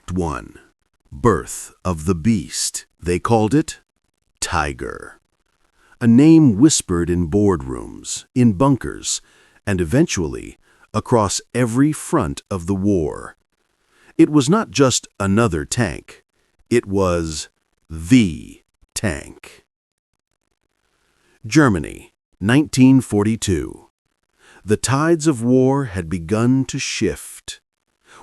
Act 1. Birth of the Beast. They called it Tiger. A name whispered in boardrooms, in bunkers, and eventually across every front of the war. It was not just another tank. It was the tank. Germany, 1942. The tides of war had begun to shift.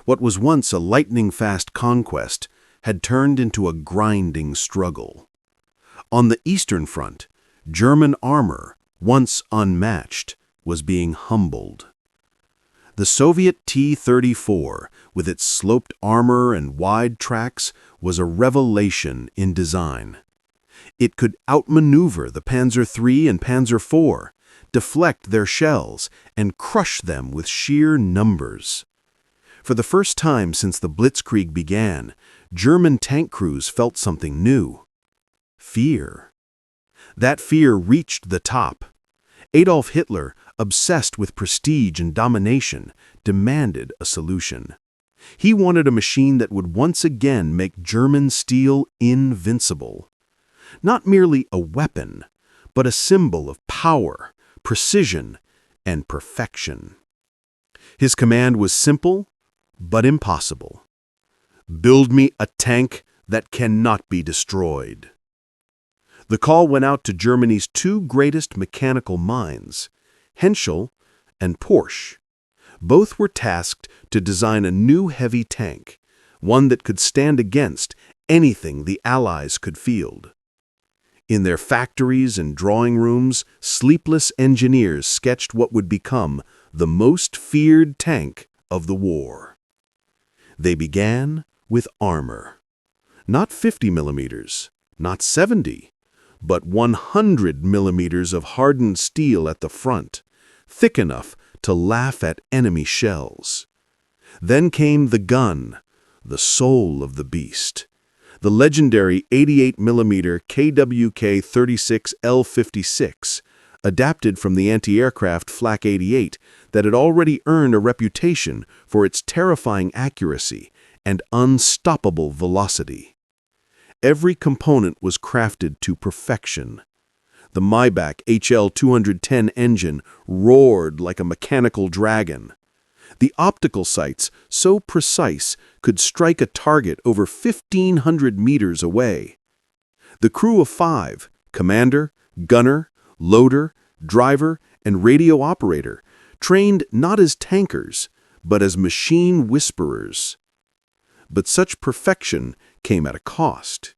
What was once a lightning-fast conquest had turned into a grinding struggle. On the Eastern Front, German armor, once unmatched, was being humbled. The Soviet T-34, with its sloped armor and wide tracks, was a revelation in design. It could outmaneuver the Panzer III and Panzer IV, deflect their shells, and crush them with sheer numbers. For the first time since the Blitzkrieg began, German tank crews felt something new: fear. That fear reached the top. Adolf Hitler, obsessed with prestige and domination, demanded a solution. He wanted a machine that would once again make German steel invincible. Not merely a weapon, but a symbol of power, precision, and perfection. His command was simple, but impossible. Build me a tank that cannot be destroyed. The call went out to Germany's two greatest mechanical minds, Henschel and Porsche. Both were tasked to design a new heavy tank, one that could stand against anything the Allies could field. In their factories and drawing rooms, sleepless engineers sketched what would become the most feared tank of the war. They began with armor. Not 50 millimeters, not 70, but 100 millimeters of hardened steel at the front, thick enough to laugh at enemy shells. Then came the gun, the soul of the beast. The legendary 88mm KWK-36L56, adapted from the anti-aircraft Flak 88 that had already earned a reputation for its terrifying accuracy and unstoppable velocity. Every component was crafted to perfection. The Maybach HL-210 engine roared like a mechanical dragon. The optical sights, so precise, could strike a target over 1,500 meters away. The crew of 5, commander, gunner, loader, driver, and radio operator, trained not as tankers, but as machine whisperers. But such perfection came at a cost.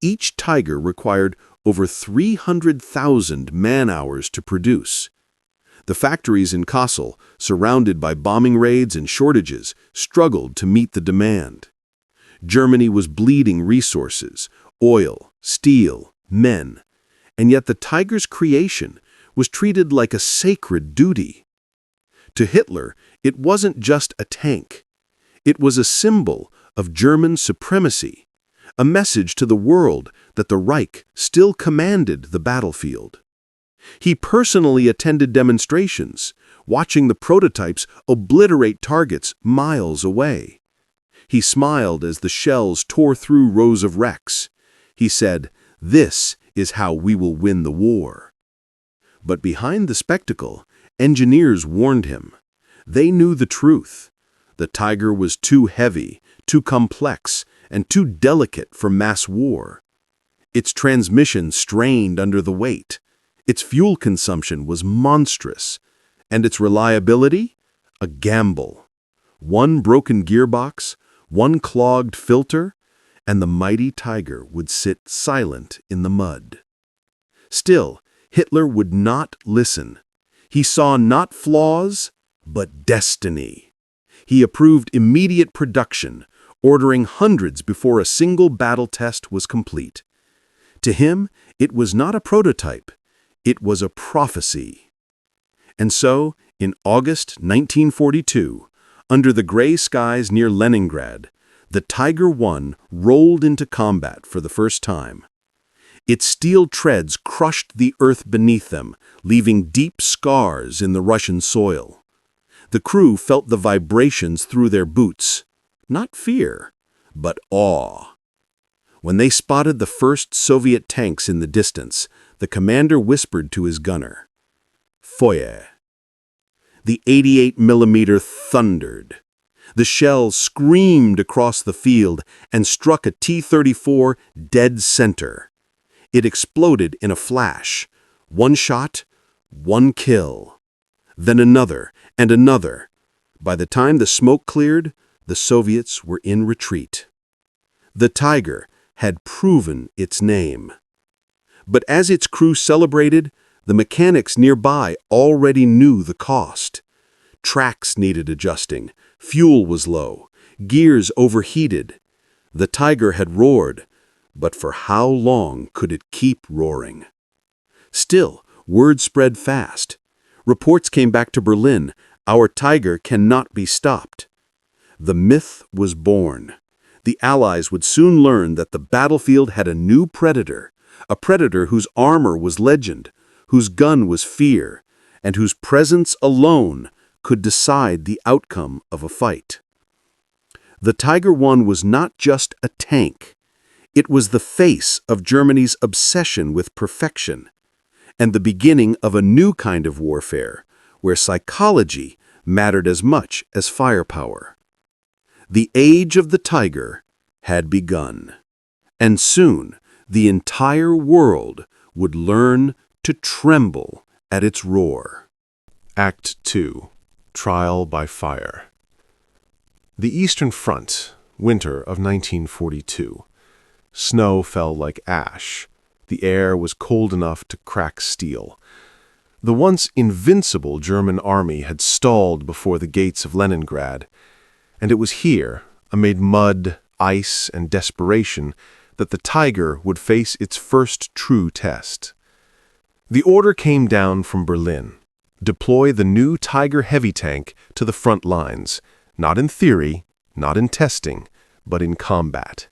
Each Tiger required over 300,000 man-hours to produce. The factories in Kassel, surrounded by bombing raids and shortages, struggled to meet the demand. Germany was bleeding resources, oil, steel, men, and yet the Tiger's creation was treated like a sacred duty. To Hitler, it wasn't just a tank. It was a symbol of German supremacy, a message to the world that the Reich still commanded the battlefield. He personally attended demonstrations, watching the prototypes obliterate targets miles away. He smiled as the shells tore through rows of wrecks. He said, "This is how we will win the war." But behind the spectacle, engineers warned him. They knew the truth. The Tiger was too heavy, too complex, and too delicate for mass war. Its transmission strained under the weight. Its fuel consumption was monstrous, and its reliability, a gamble. One broken gearbox, one clogged filter, and the mighty Tiger would sit silent in the mud. Still, Hitler would not listen. He saw not flaws, but destiny. He approved immediate production, ordering hundreds before a single battle test was complete. To him, it was not a prototype. It was a prophecy. And so, in August 1942, under the gray skies near Leningrad, the Tiger I rolled into combat for the first time. Its steel treads crushed the earth beneath them, leaving deep scars in the Russian soil. The crew felt the vibrations through their boots, not fear, but awe. When they spotted the first Soviet tanks in the distance, the commander whispered to his gunner, "Feuer." The 88mm thundered. The shell screamed across the field and struck a T-34 dead center. It exploded in a flash. One shot, one kill. Then another and another. By the time the smoke cleared, the Soviets were in retreat. The Tiger had proven its name. But as its crew celebrated, the mechanics nearby already knew the cost. Tracks needed adjusting, fuel was low, gears overheated. The Tiger had roared, but for how long could it keep roaring? Still, word spread fast. Reports came back to Berlin, "Our Tiger cannot be stopped." The myth was born. The Allies would soon learn that the battlefield had a new predator, a predator whose armor was legend, whose gun was fear, and whose presence alone could decide the outcome of a fight. The Tiger I was not just a tank. It was the face of Germany's obsession with perfection, and the beginning of a new kind of warfare, where psychology mattered as much as firepower. The age of the Tiger had begun, and soon the entire world would learn to tremble at its roar. Act 2. Trial by Fire. The Eastern Front, winter of 1942. Snow fell like ash. The air was cold enough to crack steel. The once invincible German army had stalled before the gates of Leningrad, and it was here, amid mud, ice, and desperation, that the Tiger would face its first true test. The order came down from Berlin. Deploy the new Tiger heavy tank to the front lines, not in theory, not in testing, but in combat.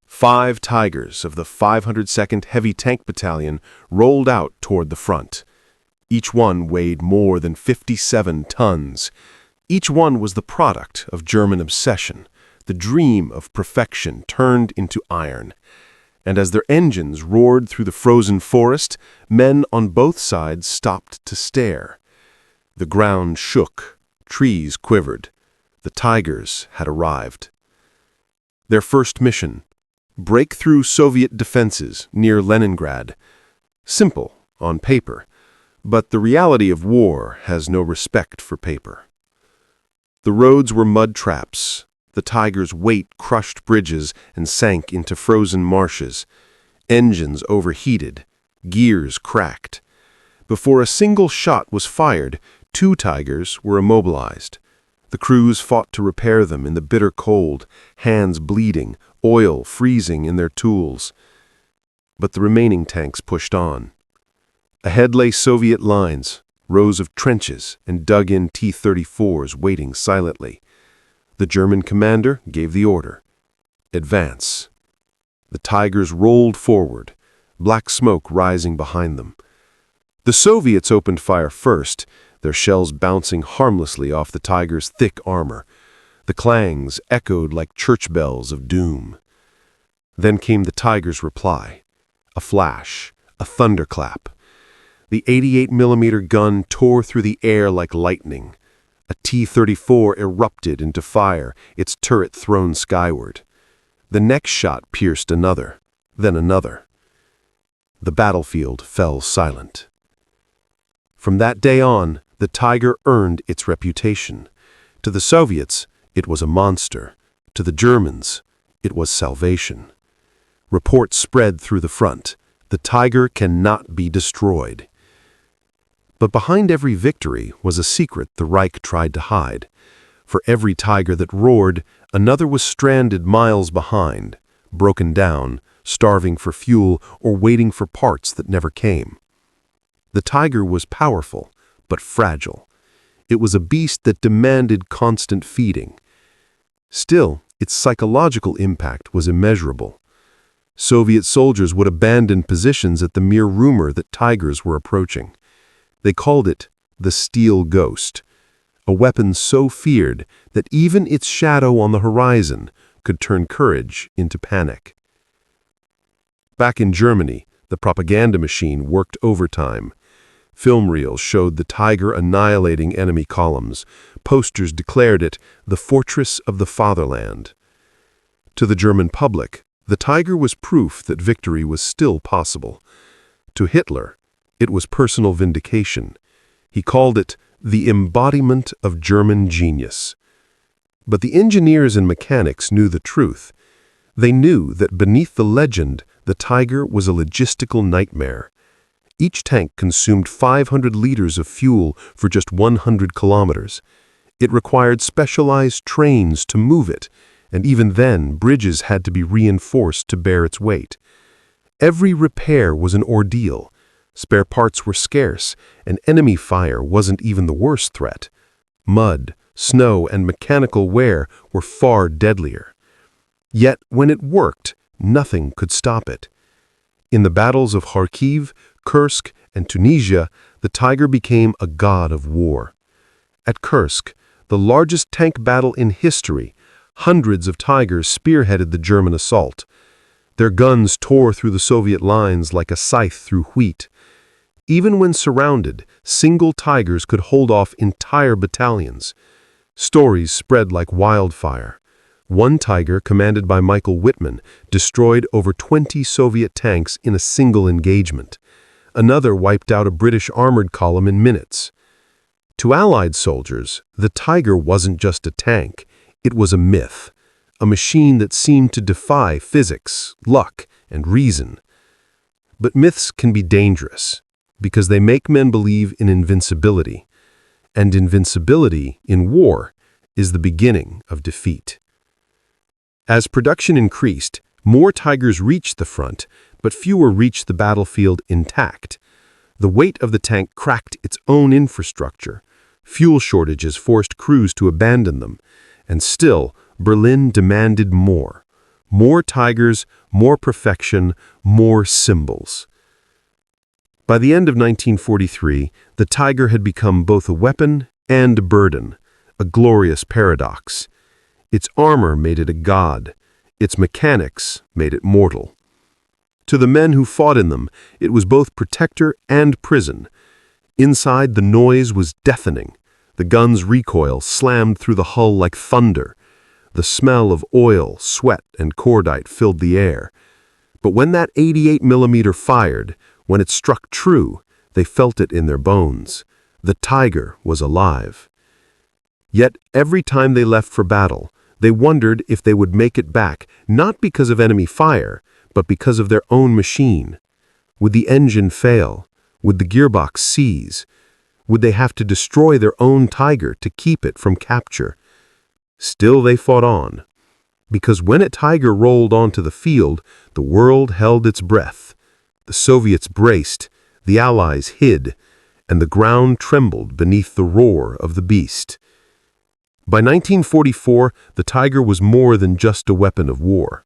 5 Tigers of the 502nd Heavy Tank Battalion rolled out toward the front. Each one weighed more than 57 tons. Each one was the product of German obsession, the dream of perfection turned into iron. And as their engines roared through the frozen forest, men on both sides stopped to stare. The ground shook, trees quivered. The Tigers had arrived. Their first mission: break through Soviet defenses near Leningrad. Simple on paper, but the reality of war has no respect for paper. The roads were mud traps. The Tiger's weight crushed bridges and sank into frozen marshes. Engines overheated. Gears cracked. Before a single shot was fired, 2 Tigers were immobilized. The crews fought to repair them in the bitter cold, hands bleeding, oil freezing in their tools. But the remaining tanks pushed on. Ahead lay Soviet lines, rows of trenches and dug-in T-34s waiting silently. The German commander gave the order: advance. The Tigers rolled forward, black smoke rising behind them. The Soviets opened fire first, their shells bouncing harmlessly off the Tiger's thick armor. The clangs echoed like church bells of doom. Then came the Tiger's reply: a flash, a thunderclap. The 88mm gun tore through the air like lightning. A T-34 erupted into fire, its turret thrown skyward. The next shot pierced another, then another. The battlefield fell silent. From that day on, the Tiger earned its reputation. To the Soviets, it was a monster. To the Germans, it was salvation. Reports spread through the front: the Tiger cannot be destroyed. But behind every victory was a secret the Reich tried to hide. For every Tiger that roared, another was stranded miles behind, broken down, starving for fuel, or waiting for parts that never came. The Tiger was powerful, but fragile. It was a beast that demanded constant feeding. Still, its psychological impact was immeasurable. Soviet soldiers would abandon positions at the mere rumor that Tigers were approaching. They called it the Steel Ghost, a weapon so feared that even its shadow on the horizon could turn courage into panic. Back in Germany, the propaganda machine worked overtime. Film reels showed the Tiger annihilating enemy columns. Posters declared it the fortress of the fatherland. To the German public, the Tiger was proof that victory was still possible. To Hitler, it was personal vindication. He called it the embodiment of German genius. But the engineers and mechanics knew the truth. They knew that beneath the legend, the Tiger was a logistical nightmare. Each tank consumed 500 liters of fuel for just 100 kilometers. It required specialized trains to move it, and even then, bridges had to be reinforced to bear its weight. Every repair was an ordeal. Spare parts were scarce, and enemy fire wasn't even the worst threat. Mud, snow, and mechanical wear were far deadlier. Yet, when it worked, nothing could stop it. In the battles of Kharkiv, Kursk, and Tunisia, the Tiger became a god of war. At Kursk, the largest tank battle in history, hundreds of Tigers spearheaded the German assault. Their guns tore through the Soviet lines like a scythe through wheat. Even when surrounded, single Tigers could hold off entire battalions. Stories spread like wildfire. One Tiger, commanded by Michael Wittmann, destroyed over 20 Soviet tanks in a single engagement. Another wiped out a British armored column in minutes. To Allied soldiers, the Tiger wasn't just a tank. It was a myth, a machine that seemed to defy physics, luck, and reason. But myths can be dangerous, because they make men believe in invincibility. And invincibility, in war, is the beginning of defeat. As production increased, more Tigers reached the front, but fewer reached the battlefield intact. The weight of the tank cracked its own infrastructure. Fuel shortages forced crews to abandon them. And still, Berlin demanded more. More Tigers, more perfection, more symbols. By the end of 1943, the Tiger had become both a weapon and a burden, a glorious paradox. Its armor made it a god. Its mechanics made it mortal. To the men who fought in them, it was both protector and prison. Inside, the noise was deafening. The gun's recoil slammed through the hull like thunder. The smell of oil, sweat, and cordite filled the air. But when that 88mm fired, when it struck true, they felt it in their bones. The Tiger was alive. Yet every time they left for battle, they wondered if they would make it back, not because of enemy fire, but because of their own machine. Would the engine fail? Would the gearbox seize? Would they have to destroy their own Tiger to keep it from capture? Still they fought on. Because when a Tiger rolled onto the field, the world held its breath. The Soviets braced, the Allies hid, and the ground trembled beneath the roar of the beast. By 1944, the Tiger was more than just a weapon of war.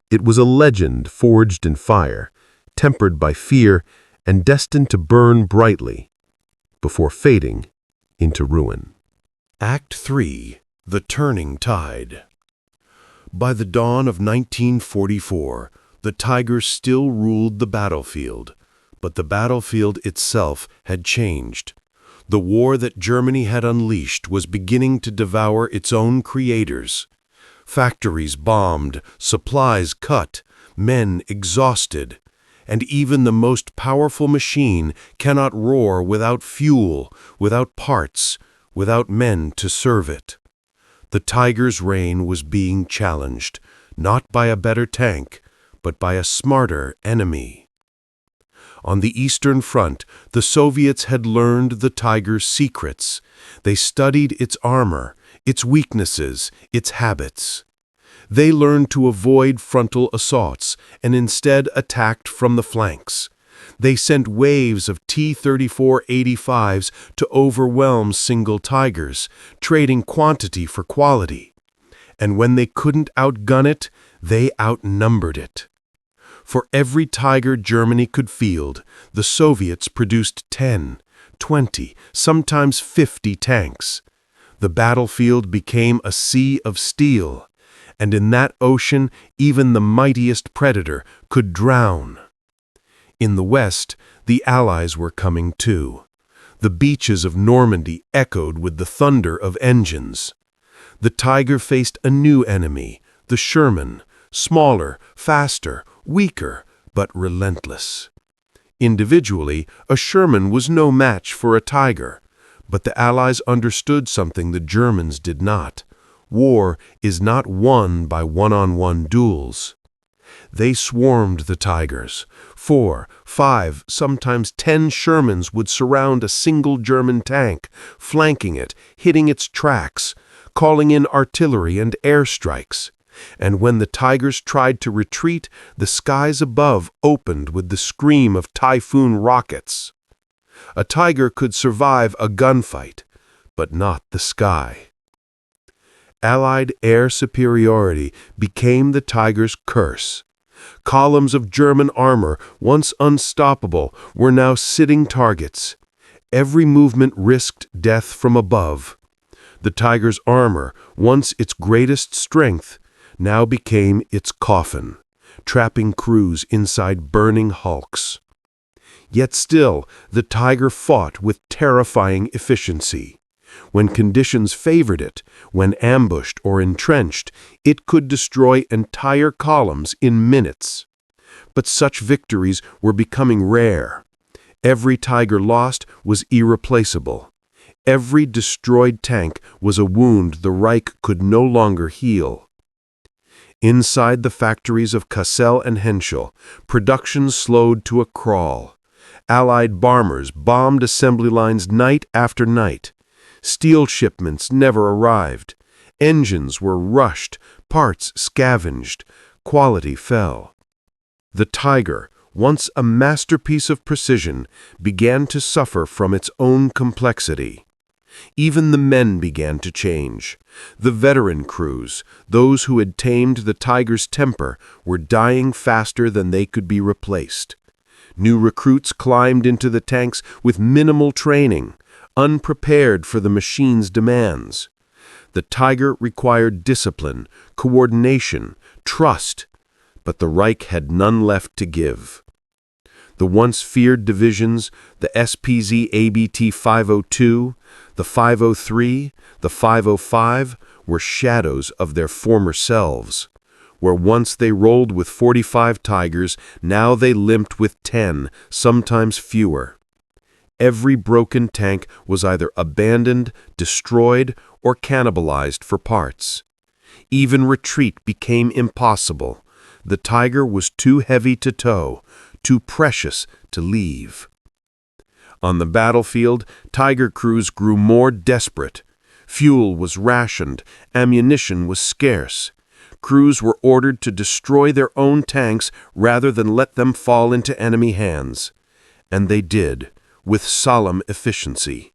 It was a legend forged in fire, tempered by fear, and destined to burn brightly, before fading into ruin. Act 3. The Turning Tide. By the dawn of 1944, the Tiger still ruled the battlefield, but the battlefield itself had changed. The war that Germany had unleashed was beginning to devour its own creators. Factories bombed, supplies cut, men exhausted. And even the most powerful machine cannot roar without fuel, without parts, without men to serve it. The Tiger's reign was being challenged, not by a better tank, but by a smarter enemy. On the Eastern Front, the Soviets had learned the Tiger's secrets. They studied its armor, its weaknesses, its habits. They learned to avoid frontal assaults and instead attacked from the flanks. They sent waves of T-34-85s to overwhelm single Tigers, trading quantity for quality. And when they couldn't outgun it, they outnumbered it. For every Tiger Germany could field, the Soviets produced 10, 20, sometimes 50 tanks. The battlefield became a sea of steel, and in that ocean even the mightiest predator could drown. In the west, the Allies were coming too. The beaches of Normandy echoed with the thunder of engines. The Tiger faced a new enemy, the Sherman, smaller, faster, weaker, but relentless. Individually, a Sherman was no match for a Tiger, but the Allies understood something the Germans did not. War is not won by one-on-one duels. They swarmed the Tigers. 4, 5, sometimes 10 Shermans would surround a single German tank, flanking it, hitting its tracks, calling in artillery and airstrikes. And when the Tigers tried to retreat, the skies above opened with the scream of Typhoon rockets. A Tiger could survive a gunfight, but not the sky. Allied air superiority became the Tiger's curse. Columns of German armor, once unstoppable, were now sitting targets. Every movement risked death from above. The Tiger's armor, once its greatest strength, now became its coffin, trapping crews inside burning hulks. Yet still, the Tiger fought with terrifying efficiency. When conditions favored it, when ambushed or entrenched, it could destroy entire columns in minutes. But such victories were becoming rare. Every Tiger lost was irreplaceable. Every destroyed tank was a wound the Reich could no longer heal. Inside the factories of Cassel and Henschel, production slowed to a crawl. Allied bombers bombed assembly lines night after night. Steel shipments never arrived. Engines were rushed, parts scavenged, quality fell. The Tiger, once a masterpiece of precision, began to suffer from its own complexity. Even the men began to change. The veteran crews, those who had tamed the Tiger's temper, were dying faster than they could be replaced. New recruits climbed into the tanks with minimal training, unprepared for the machine's demands. The Tiger required discipline, coordination, trust, but the Reich had none left to give. The once feared divisions, the SPZ ABT 502, the 503, the 505, were shadows of their former selves. Where once they rolled with 45 Tigers, now they limped with 10, sometimes fewer. Every broken tank was either abandoned, destroyed, or cannibalized for parts. Even retreat became impossible. The Tiger was too heavy to tow, too precious to leave. On the battlefield, Tiger crews grew more desperate. Fuel was rationed, ammunition was scarce. Crews were ordered to destroy their own tanks rather than let them fall into enemy hands. And they did, with solemn efficiency.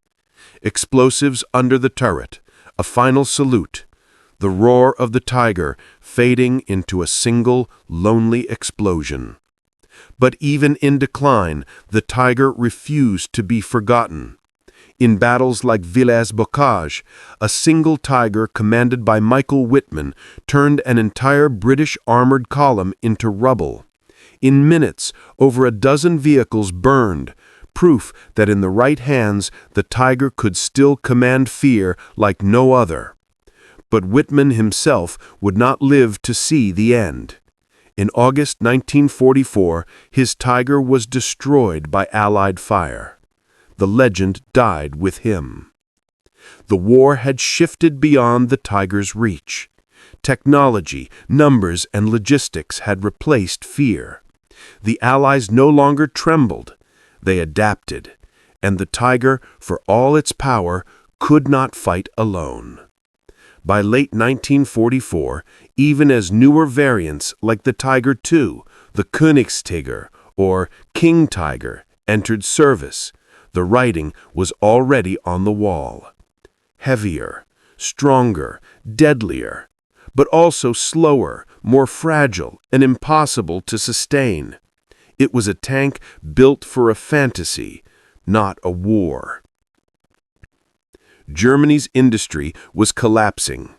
Explosives under the turret, a final salute, the roar of the Tiger fading into a single, lonely explosion. But even in decline, the Tiger refused to be forgotten. In battles like Villers-Bocage, a single Tiger commanded by Michael Whitman turned an entire British armored column into rubble. In minutes, over a dozen vehicles burned, proof that in the right hands the Tiger could still command fear like no other. But Whitman himself would not live to see the end. In August 1944, his Tiger was destroyed by Allied fire. The legend died with him. The war had shifted beyond the Tiger's reach. Technology, numbers, and logistics had replaced fear. The Allies no longer trembled. They adapted, and the Tiger, for all its power, could not fight alone. By late 1944, even as newer variants like the Tiger II, the Königstiger, or King Tiger, entered service, the writing was already on the wall. Heavier, stronger, deadlier, but also slower, more fragile, and impossible to sustain. It was a tank built for a fantasy, not a war. Germany's industry was collapsing.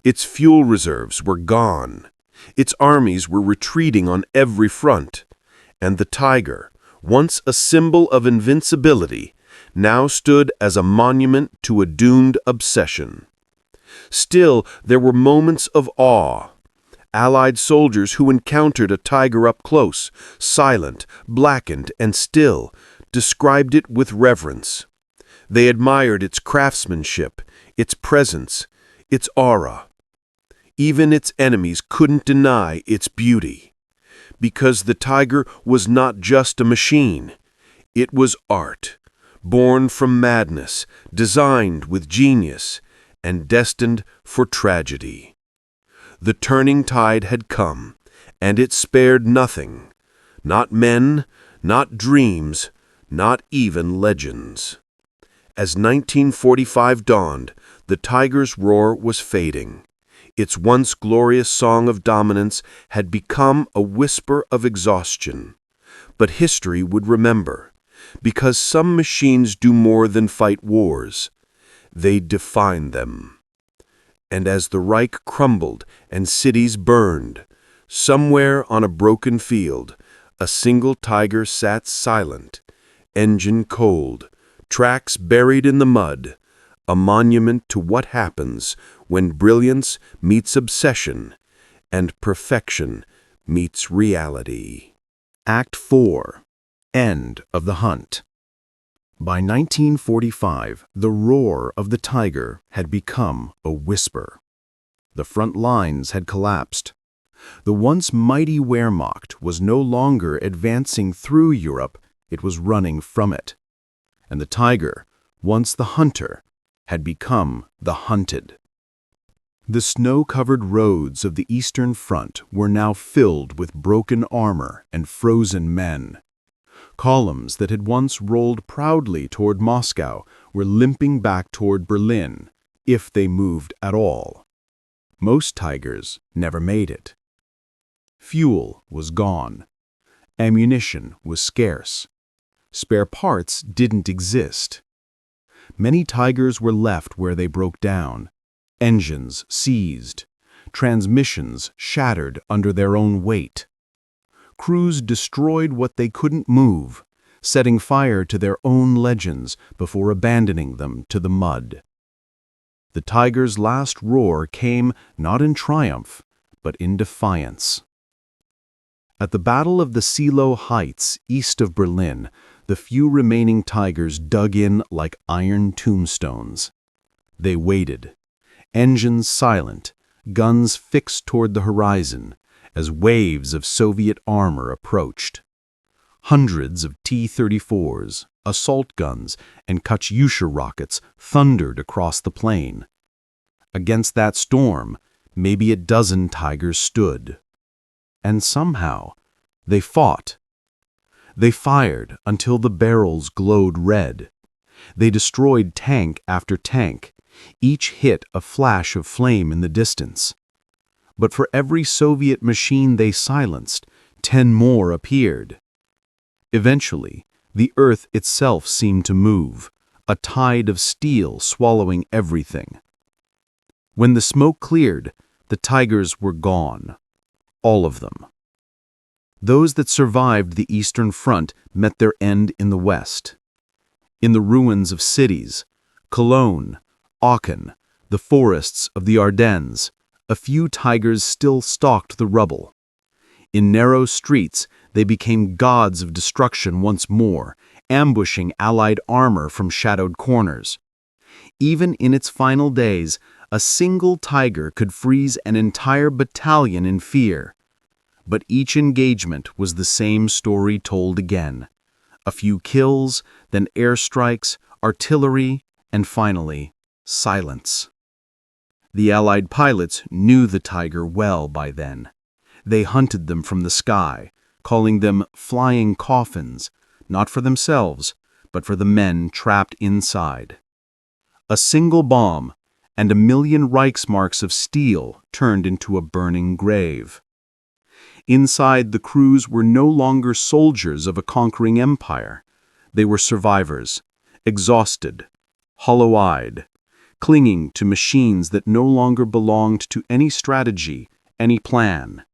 Its fuel reserves were gone. Its armies were retreating on every front. And the Tiger, once a symbol of invincibility, now stood as a monument to a doomed obsession. Still, there were moments of awe. Allied soldiers who encountered a Tiger up close, silent, blackened, and still, described it with reverence. They admired its craftsmanship, its presence, its aura. Even its enemies couldn't deny its beauty. Because the Tiger was not just a machine. It was art, born from madness, designed with genius, and destined for tragedy. The turning tide had come, and it spared nothing. Not men, not dreams, not even legends. As 1945 dawned, the Tiger's roar was fading. Its once glorious song of dominance had become a whisper of exhaustion. But history would remember, because some machines do more than fight wars. They define them. And as the Reich crumbled and cities burned, somewhere on a broken field, a single Tiger sat silent, engine cold, tracks buried in the mud, a monument to what happens when brilliance meets obsession and perfection meets reality. Act 4. End of the hunt. By 1945, the roar of the Tiger had become a whisper. The front lines had collapsed. The once mighty Wehrmacht was no longer advancing through Europe, it was running from it. And the Tiger, once the hunter, had become the hunted. The snow-covered roads of the Eastern Front were now filled with broken armor and frozen men. Columns that had once rolled proudly toward Moscow were limping back toward Berlin, if they moved at all. Most Tigers never made it. Fuel was gone. Ammunition was scarce. Spare parts didn't exist. Many Tigers were left where they broke down. Engines seized. Transmissions shattered under their own weight. Crews destroyed what they couldn't move, setting fire to their own legends before abandoning them to the mud. The Tiger's last roar came not in triumph, but in defiance. At the Battle of the Seelow Heights, east of Berlin, the few remaining Tigers dug in like iron tombstones. They waited, engines silent, guns fixed toward the horizon, as waves of Soviet armor approached. Hundreds of T-34s, assault guns, and Katyusha rockets thundered across the plain. Against that storm, maybe a dozen Tigers stood. And somehow, they fought. They fired until the barrels glowed red. They destroyed tank after tank, each hit a flash of flame in the distance. But for every Soviet machine they silenced, 10 more appeared. Eventually, the earth itself seemed to move, a tide of steel swallowing everything. When the smoke cleared, the Tigers were gone. All of them. Those that survived the Eastern Front met their end in the West. In the ruins of cities, Cologne, Aachen, the forests of the Ardennes, a few Tigers still stalked the rubble. In narrow streets, they became gods of destruction once more, ambushing Allied armor from shadowed corners. Even in its final days, a single Tiger could freeze an entire battalion in fear. But each engagement was the same story told again. A few kills, then airstrikes, artillery, and finally, silence. The Allied pilots knew the Tiger well by then. They hunted them from the sky, calling them flying coffins, not for themselves, but for the men trapped inside. A single bomb, and 1,000,000 Reichsmarks of steel turned into a burning grave. Inside, the crews were no longer soldiers of a conquering empire. They were survivors, exhausted, hollow-eyed, clinging to machines that no longer belonged to any strategy, any plan.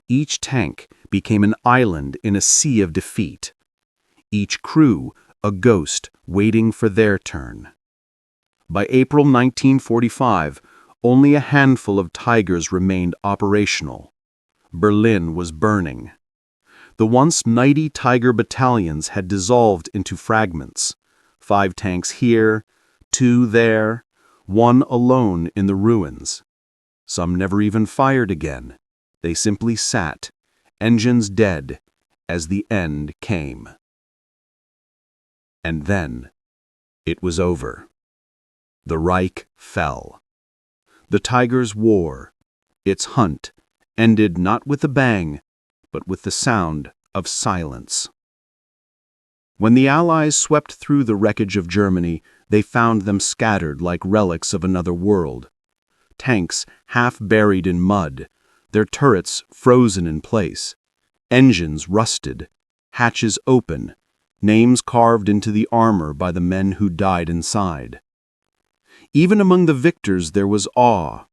Each tank became an island in a sea of defeat. Each crew a ghost waiting for their turn. By April 1945, only a handful of Tigers remained operational. Berlin was burning. The once mighty Tiger battalions had dissolved into fragments. 5 tanks here, 2 there, 1 alone in the ruins. Some never even fired again. They simply sat, engines dead, as the end came. And then, it was over. The Reich fell. The Tigers' war, its hunt, ended not with a bang, but with the sound of silence. When the Allies swept through the wreckage of Germany, they found them scattered like relics of another world. Tanks half buried in mud, their turrets frozen in place, engines rusted, hatches open, names carved into the armor by the men who died inside. Even among the victors there was awe.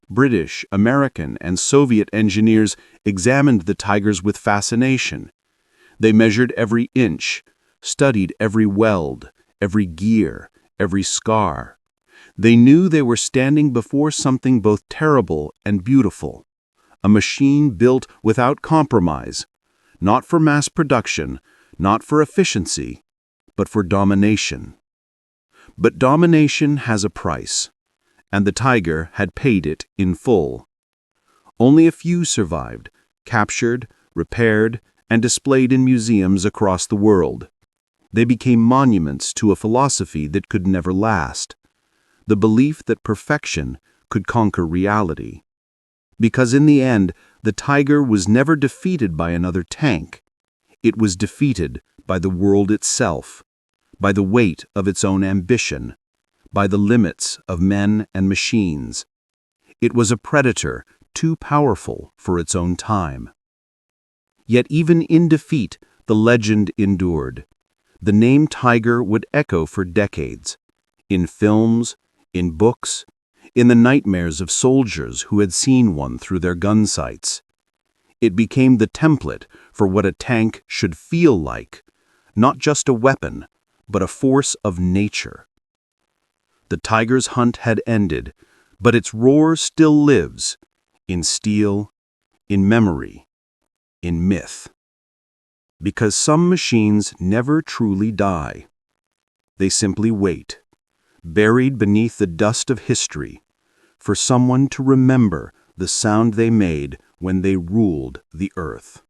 British, American, and Soviet engineers examined the Tigers with fascination. They measured every inch, studied every weld, every gear, every scar. They knew they were standing before something both terrible and beautiful, a machine built without compromise, not for mass production, not for efficiency, but for domination. But domination has a price, and the Tiger had paid it in full. Only a few survived, captured, repaired, and displayed in museums across the world. They became monuments to a philosophy that could never last, the belief that perfection could conquer reality. Because in the end, the Tiger was never defeated by another tank. It was defeated by the world itself, by the weight of its own ambition, by the limits of men and machines. It was a predator too powerful for its own time. Yet even in defeat, the legend endured. The name Tiger would echo for decades, in films, in books, in the nightmares of soldiers who had seen one through their gun sights. It became the template for what a tank should feel like, not just a weapon, but a force of nature. The Tiger's hunt had ended, but its roar still lives, in steel, in memory, in myth. Because some machines never truly die. They simply wait, buried beneath the dust of history, for someone to remember the sound they made when they ruled the earth.